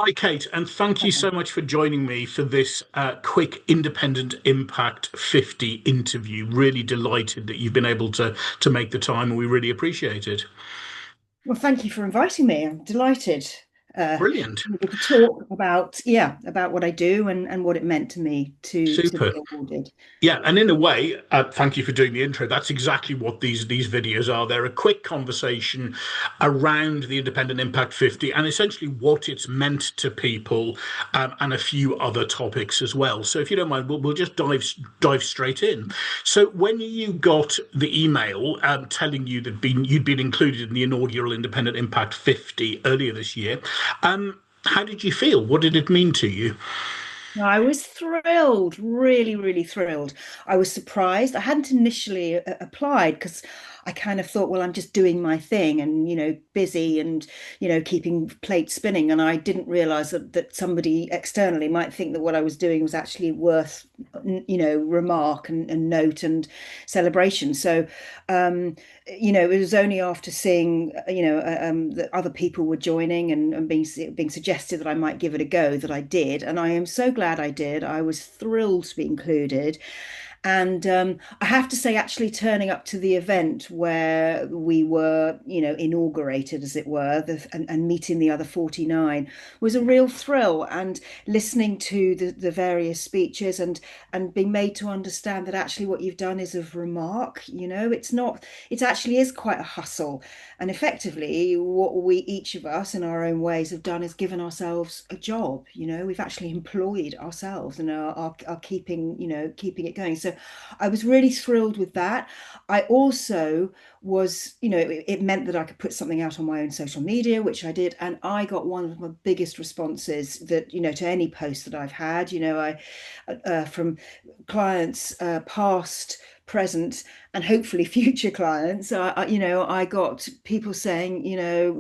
Hi, Kate, and thank you so much for joining me for this quick Independent Impact 50 interview. Really delighted that you've been able to make the time, and we really appreciate it. Well, thank you for inviting me. I'm delighted Brilliant. to be able to talk about, yeah, about what I do and what it meant to me to Super. be awarded. Yeah, and in a way, thank you for doing the intro. That's exactly what these videos are. They're a quick conversation around the Independent Impact 50 and essentially what it's meant to people, and a few other topics as well. So if you don't mind, we'll just dive straight in. So when you got the email telling you that you'd been included in the inaugural Independent Impact 50 earlier this year, how did you feel? What did it mean to you? I was thrilled, really, really thrilled. I was surprised. I hadn't initially applied because I kind of thought, well, I'm just doing my thing and, busy and, keeping plates spinning. And I didn't realize that somebody externally might think that what I was doing was actually worth, remark and note and celebration. So, it was only after seeing, that other people were joining and being suggested that I might give it a go that I did, and I am so glad I did. I was thrilled to be included. And I have to say, actually turning up to the event where we were, inaugurated, as it were, and meeting the other 49 was a real thrill. And listening to the various speeches and being made to understand that actually what you've done is of remark. It's not, it actually is quite a hustle. And effectively, what we each of us in our own ways have done is given ourselves a job. We've actually employed ourselves and are keeping, keeping it going. So I was really thrilled with that. I also was, it meant that I could put something out on my own social media, which I did. And I got one of my biggest responses that, to any post that I've had, from clients, past, present, and hopefully future clients. I got people saying,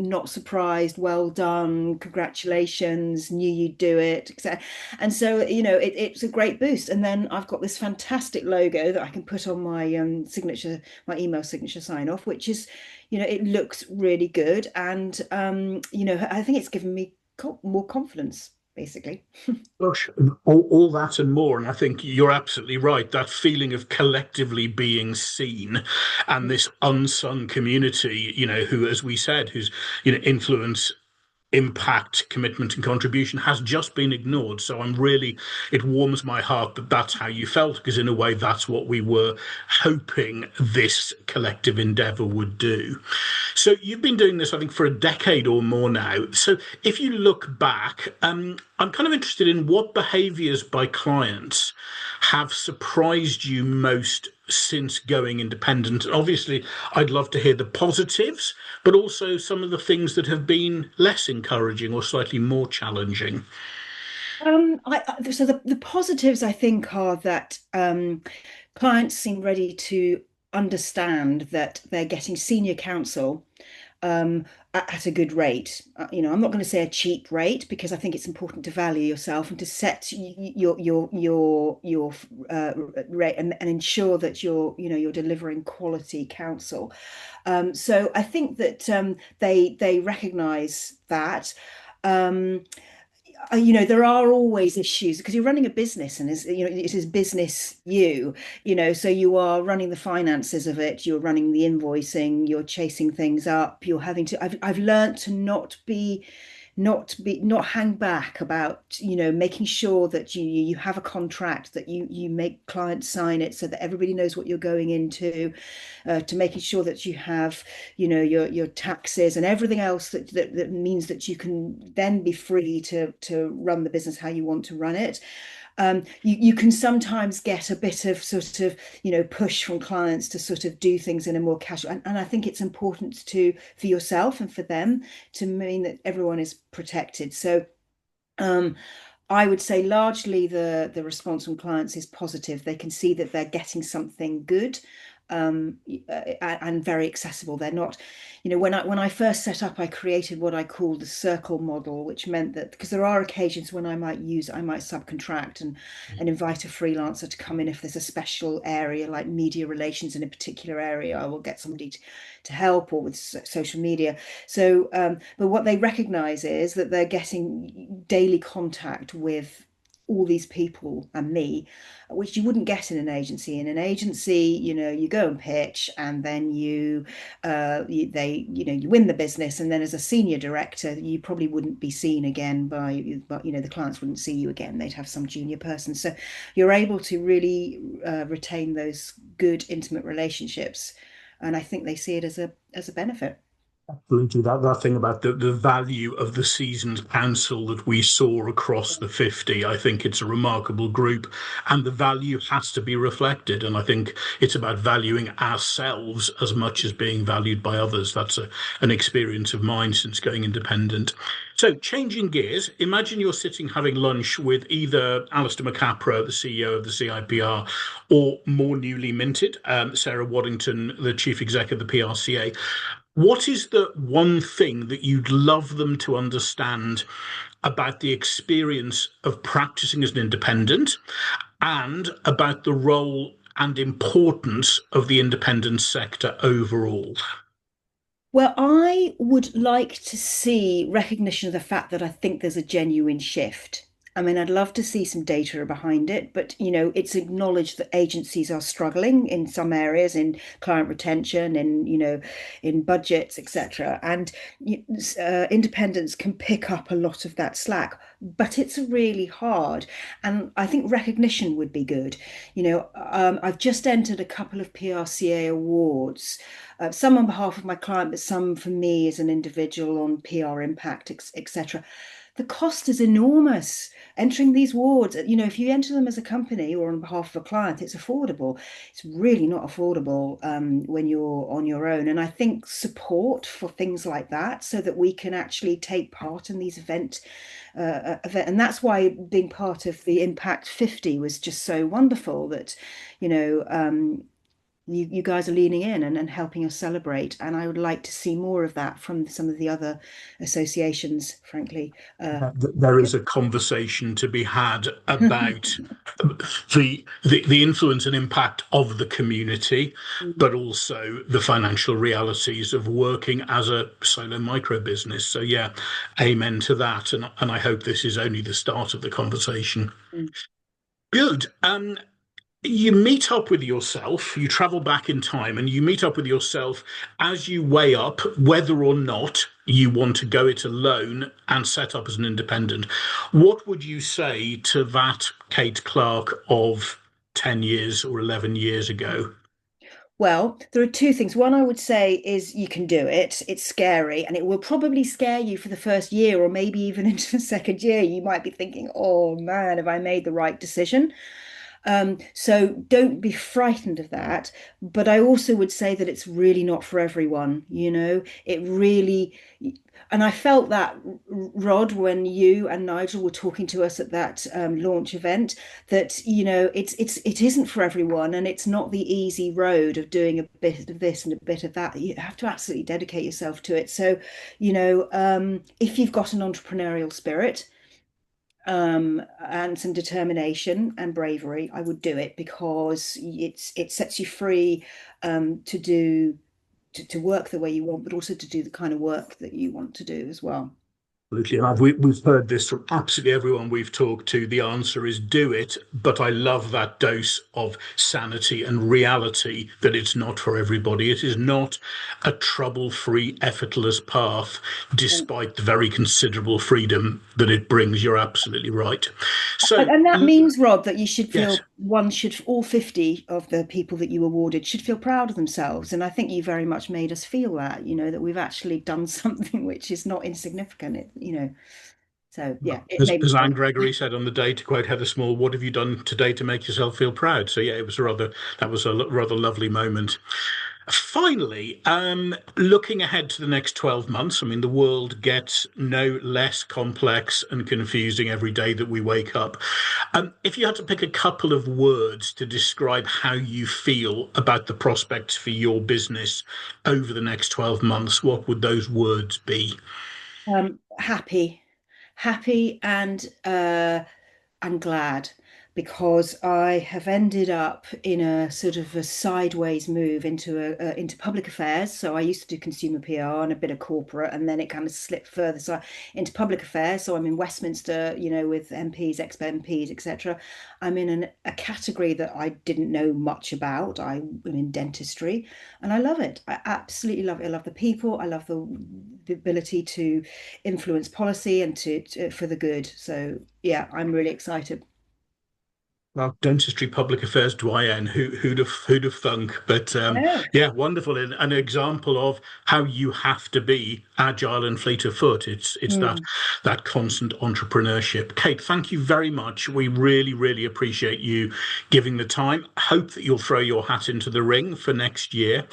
not surprised, well done, congratulations, knew you'd do it, etc. And so, it's a great boost. And then I've got this fantastic logo that I can put on my signature, my email signature sign off, which is, it looks really good. And, I think it's given me more confidence, basically. Gosh, all that and more. And I think you're absolutely right. That feeling of collectively being seen and this unsung community, who, as we said, whose, influence, impact, commitment, and contribution has just been ignored. So it warms my heart that that's how you felt, because in a way, that's what we were hoping this collective endeavor would do. So you've been doing this, I think, for a decade or more now. So if you look back, I'm kind of interested in what behaviors by clients have surprised you most since going independent. Obviously, I'd love to hear the positives, but also some of the things that have been less encouraging or slightly more challenging. So the positives I think are that clients seem ready to understand that they're getting senior counsel at a good rate. I'm not going to say a cheap rate because I think it's important to value yourself and to set your rate and ensure that you're delivering quality counsel. So I think that they recognise that. Um, there are always issues because you're running a business and it is business so you are running the finances of it, you're running the invoicing, you're chasing things up, you're having to I've learned to not hang back about making sure that you have a contract, that you make clients sign it so that everybody knows what you're going into, to making sure that you have your taxes and everything else that means that you can then be free to run the business how you want to run it. You can sometimes get a bit of sort of, push from clients to sort of do things in a more casual, and I think it's important to for yourself and for them to mean that everyone is protected. So um, I would say largely the response from clients is positive. They can see that they're getting something good. and very accessible. They're not, when I first set up, I created what I call the circle model, which meant that because there are occasions when I might subcontract and invite a freelancer to come in if there's a special area like media relations in a particular area. I will get somebody to help, or with social media. So, but what they recognize is that they're getting daily contact with all these people and me, which you wouldn't get in an agency. In an agency, you go and pitch, and then you win the business, and then as a senior director, you probably wouldn't be seen again but the clients wouldn't see you again. They'd have some junior person. So you're able to really retain those good, intimate relationships, and I think they see it as a benefit. Absolutely. That thing about the value of the seasoned council that we saw across the 50, I think it's a remarkable group, and the value has to be reflected. And I think it's about valuing ourselves as much as being valued by others. That's an experience of mine since going independent. So, changing gears, imagine you're sitting having lunch with either Alistair McCapra, the CEO of the CIPR, or more newly minted, Sarah Waddington, the chief exec of the PRCA. What is the one thing that you'd love them to understand about the experience of practicing as an independent, and about the role and importance of the independent sector overall? Well, I would like to see recognition of the fact that I think there's a genuine shift. I mean, I'd love to see some data behind it, but it's acknowledged that agencies are struggling in some areas, in client retention, in budgets, etc. And independents can pick up a lot of that slack, but it's really hard. And I think recognition would be good. I've just entered a couple of PRCA awards, some on behalf of my client, but some for me as an individual on PR impact, etc. The cost is enormous entering these wards. If you enter them as a company or on behalf of a client, it's affordable. It's really not affordable when you're on your own. And I think support for things like that, so that we can actually take part in these events. And that's why being part of the Impact 50 was just so wonderful, that you know you guys are leaning in and helping us celebrate. And I would like to see more of that from some of the other associations, frankly. There is a conversation to be had about the influence and impact of the community, but also the financial realities of working as a solo micro business. So yeah, amen to that. And I hope this is only the start of the conversation. Good. You meet up with yourself, you travel back in time, and you meet up with yourself as you weigh up whether or not you want to go it alone and set up as an independent. What would you say to that Kate Clark of 10 years or 11 years ago? Well, there are two things. One I would say is you can do it. It's scary, and it will probably scare you for the first year, or maybe even into the second year. You might be thinking, oh man, have I made the right decision? So don't be frightened of that. But I also would say that it's really not for everyone. It really, and I felt that, Rod, when you and Nigel were talking to us at that launch event, that it isn't for everyone, and it's not the easy road of doing a bit of this and a bit of that. You have to absolutely dedicate yourself to it. So, if you've got an entrepreneurial spirit, and some determination and bravery, I would do it, because it sets you free to do to work the way you want, but also to do the kind of work that you want to do as well. Absolutely. And we've heard this from absolutely everyone we've talked to. The answer is do it. But I love that dose of sanity and reality that it's not for everybody. It is not a trouble-free, effortless path, despite the very considerable freedom that it brings. You're absolutely right. So, and that means, Rob, that you should feel, yes. all 50 of the people that you awarded should feel proud of themselves. And I think you very much made us feel that, that we've actually done something which is not insignificant. So yeah, it made me As Anne feel. Gregory said on the day, to quote Heather Small, "What have you done today to make yourself feel proud?" So yeah, that was a rather lovely moment. Finally, looking ahead to the next 12 months, I mean, the world gets no less complex and confusing every day that we wake up. If you had to pick a couple of words to describe how you feel about the prospects for your business over the next 12 months, what would those words be? Happy, happy, and glad, because I have ended up in a sort of a sideways move into public affairs. So I used to do consumer PR and a bit of corporate, and then it kind of slipped further into public affairs. So I'm in Westminster, with MPs, ex-MPs, etc. I'm in a category that I didn't know much about. I am in dentistry, and I love it. I absolutely love it. I love the people. I love the ability to influence policy and for the good. So yeah, I'm really excited. Well, dentistry public affairs doyen, who'd have thunk? But Yeah. yeah, wonderful. And an example of how you have to be agile and fleet of foot. It's Mm. that constant entrepreneurship. Kate, thank you very much. We really, really appreciate you giving the time. Hope that you'll throw your hat into the ring for next year.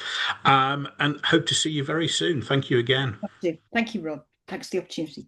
And hope to see you very soon. Thank you again. Thank you, Rob. Thanks for the opportunity.